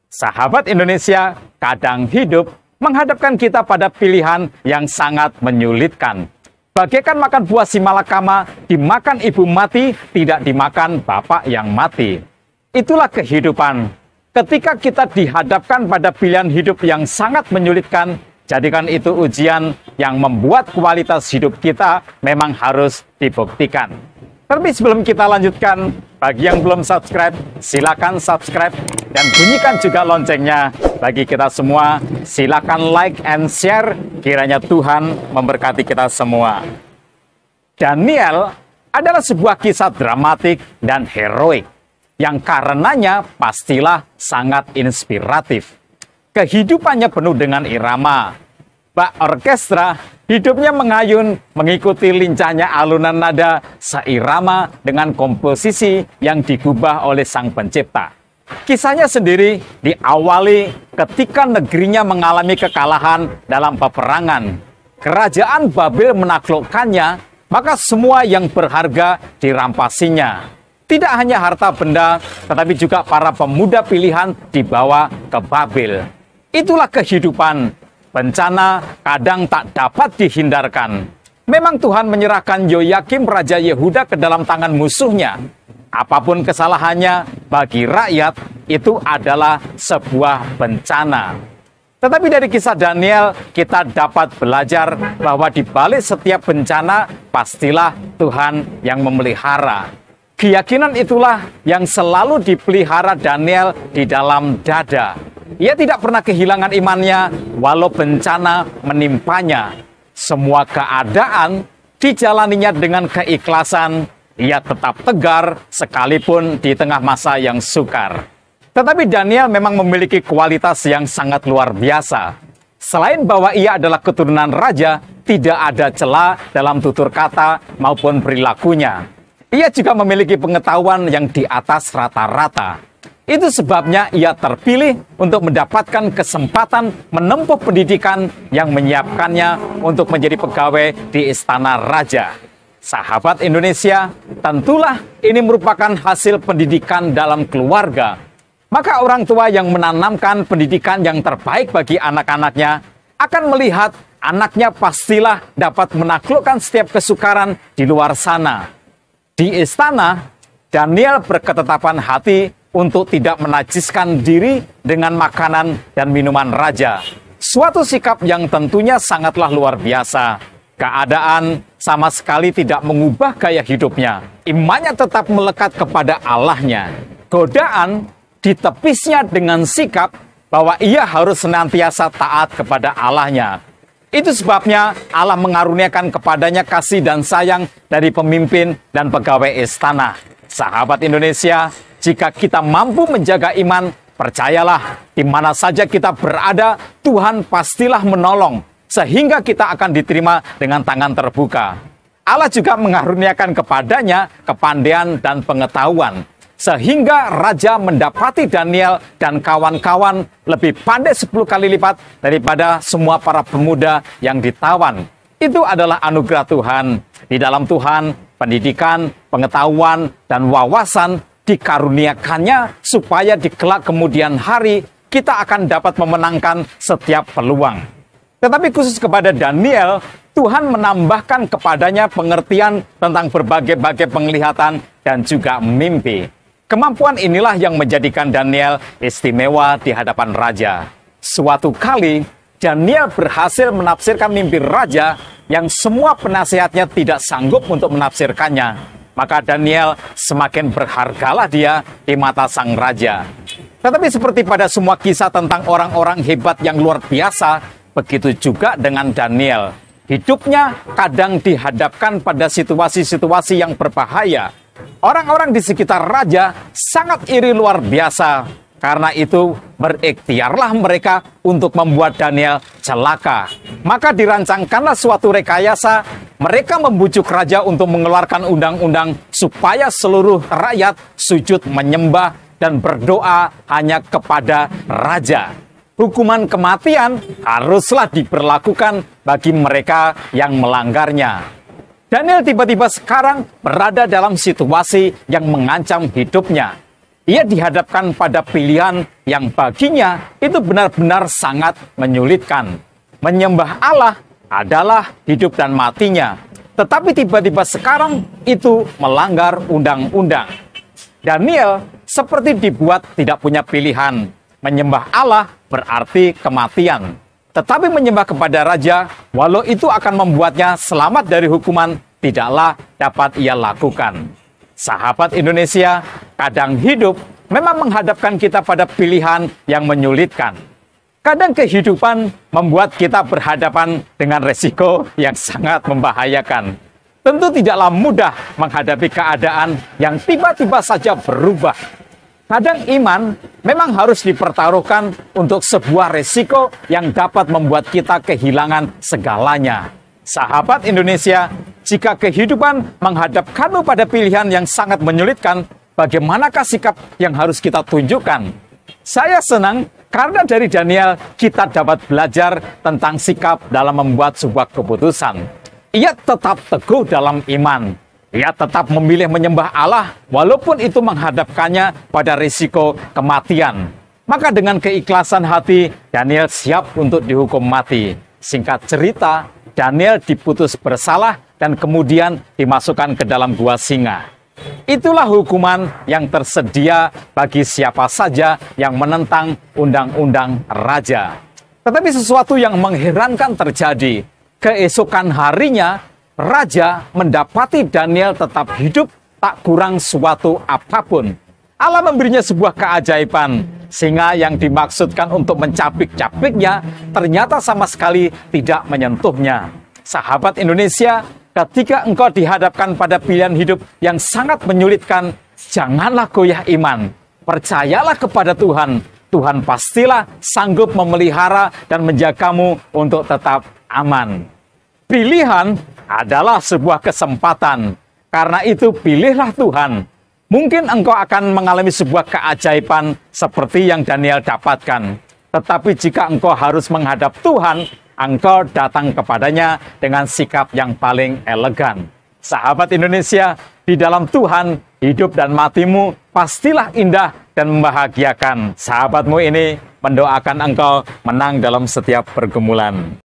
Sahabat Indonesia, kadang hidup menghadapkan kita pada pilihan yang sangat menyulitkan. Bagaikan makan buah si malakama, dimakan ibu mati, tidak dimakan bapak yang mati. Itulah kehidupan. Ketika kita dihadapkan pada pilihan hidup yang sangat menyulitkan, jadikan itu ujian yang membuat kualitas hidup kita memang harus dibuktikan. Tapi sebelum kita lanjutkan, bagi yang belum subscribe, silakan subscribe dan bunyikan juga loncengnya. Bagi kita semua, silakan like and share. Kiranya Tuhan memberkati kita semua. Daniel adalah sebuah kisah dramatik dan heroik yang karenanya pastilah sangat inspiratif. Kehidupannya penuh dengan irama. Bak orkestra, hidupnya mengayun mengikuti lincahnya alunan nada seirama dengan komposisi yang digubah oleh Sang Pencipta. Kisahnya sendiri diawali ketika negerinya mengalami kekalahan dalam peperangan. Kerajaan Babel menaklukkannya, maka semua yang berharga dirampasinya. Tidak hanya harta benda, tetapi juga para pemuda pilihan dibawa ke Babel. Itulah kehidupan. Bencana kadang tak dapat dihindarkan. Memang Tuhan menyerahkan Yoyakim Raja Yehuda ke dalam tangan musuhnya. Apapun kesalahannya, bagi rakyat itu adalah sebuah bencana. Tetapi dari kisah Daniel, kita dapat belajar bahwa di balik setiap bencana, pastilah Tuhan yang memelihara. Keyakinan itulah yang selalu dipelihara Daniel di dalam dada. Ia tidak pernah kehilangan imannya walau bencana menimpanya. Semua keadaan dijalaninya dengan keikhlasan. Ia tetap tegar sekalipun di tengah masa yang sukar. Tetapi Daniel memang memiliki kualitas yang sangat luar biasa. Selain bahwa ia adalah keturunan raja, tidak ada celah dalam tutur kata maupun perilakunya. Ia juga memiliki pengetahuan yang di atas rata-rata. Itu sebabnya ia terpilih untuk mendapatkan kesempatan menempuh pendidikan yang menyiapkannya untuk menjadi pegawai di istana raja. Sahabat Indonesia, tentulah ini merupakan hasil pendidikan dalam keluarga. Maka orang tua yang menanamkan pendidikan yang terbaik bagi anak-anaknya akan melihat anaknya pastilah dapat menaklukkan setiap kesukaran di luar sana. Di istana, Daniel berketetapan hati untuk tidak menajiskan diri dengan makanan dan minuman raja. Suatu sikap yang tentunya sangatlah luar biasa. Keadaan sama sekali tidak mengubah gaya hidupnya. Imannya tetap melekat kepada Allahnya. Godaan ditepisnya dengan sikap bahwa ia harus senantiasa taat kepada Allahnya. Itu sebabnya Allah mengaruniakan kepadanya kasih dan sayang dari pemimpin dan pegawai istana. Sahabat Indonesia, jika kita mampu menjaga iman, percayalah, di mana saja kita berada, Tuhan pastilah menolong, sehingga kita akan diterima dengan tangan terbuka. Allah juga mengaruniakan kepadanya kepandaian dan pengetahuan, sehingga Raja mendapati Daniel dan kawan-kawan lebih pandai 10 kali lipat daripada semua para pemuda yang ditawan. Itu adalah anugerah Tuhan. Di dalam Tuhan, pendidikan, pengetahuan, dan wawasan dikaruniakannya supaya di kelak kemudian hari kita akan dapat memenangkan setiap peluang. Tetapi khusus kepada Daniel, Tuhan menambahkan kepadanya pengertian tentang berbagai-bagai penglihatan dan juga mimpi. Kemampuan inilah yang menjadikan Daniel istimewa di hadapan raja. Suatu kali, Daniel berhasil menafsirkan mimpi raja yang semua penasihatnya tidak sanggup untuk menafsirkannya. Maka Daniel semakin berhargalah dia di mata sang raja. Tetapi seperti pada semua kisah tentang orang-orang hebat yang luar biasa, begitu juga dengan Daniel. Hidupnya kadang dihadapkan pada situasi-situasi yang berbahaya. Orang-orang di sekitar raja sangat iri luar biasa. Karena itu berikhtiarlah mereka untuk membuat Daniel celaka. Maka dirancangkanlah suatu rekayasa. Mereka membujuk raja untuk mengeluarkan undang-undang supaya seluruh rakyat sujud menyembah dan berdoa hanya kepada raja. Hukuman kematian haruslah diberlakukan bagi mereka yang melanggarnya. Daniel tiba-tiba sekarang berada dalam situasi yang mengancam hidupnya. ia dihadapkan pada pilihan yang baginya itu benar-benar sangat menyulitkan. Menyembah Allah adalah hidup dan matinya. Tetapi tiba-tiba sekarang itu melanggar undang-undang. Daniel seperti dibuat tidak punya pilihan. Menyembah Allah berarti kematian. Tetapi menyembah kepada raja, walau itu akan membuatnya selamat dari hukuman, tidaklah dapat ia lakukan. Sahabat Indonesia, kadang hidup memang menghadapkan kita pada pilihan yang menyulitkan. Kadang kehidupan membuat kita berhadapan dengan resiko yang sangat membahayakan. Tentu tidaklah mudah menghadapi keadaan yang tiba-tiba saja berubah. Kadang iman memang harus dipertaruhkan untuk sebuah resiko yang dapat membuat kita kehilangan segalanya. Sahabat Indonesia, jika kehidupan menghadapkanmu pada pilihan yang sangat menyulitkan, bagaimanakah sikap yang harus kita tunjukkan? Saya senang karena dari Daniel kita dapat belajar tentang sikap dalam membuat sebuah keputusan. Ia tetap teguh dalam iman. Ia tetap memilih menyembah Allah walaupun itu menghadapkannya pada risiko kematian. Maka dengan keikhlasan hati, Daniel siap untuk dihukum mati. Singkat cerita, Daniel diputus bersalah dan kemudian dimasukkan ke dalam gua singa. Itulah hukuman yang tersedia bagi siapa saja yang menentang undang-undang raja. Tetapi sesuatu yang mengherankan terjadi. Keesokan harinya, raja mendapati Daniel tetap hidup, tak kurang suatu apapun. Allah memberinya sebuah keajaiban. Singa yang dimaksudkan untuk mencapik-capiknya ternyata sama sekali tidak menyentuhnya. Sahabat Indonesia, ketika engkau dihadapkan pada pilihan hidup yang sangat menyulitkan, janganlah goyah iman. Percayalah kepada Tuhan. Tuhan pastilah sanggup memelihara dan menjagamu untuk tetap aman. Pilihan adalah sebuah kesempatan. Karena itu pilihlah Tuhan. Mungkin engkau akan mengalami sebuah keajaiban seperti yang Daniel dapatkan. Tetapi jika engkau harus menghadap Tuhan, engkau datang kepadanya dengan sikap yang paling elegan. Sahabat Indonesia, di dalam Tuhan, hidup dan matimu pastilah indah dan membahagiakan. Sahabatmu ini mendoakan engkau menang dalam setiap pergumulan.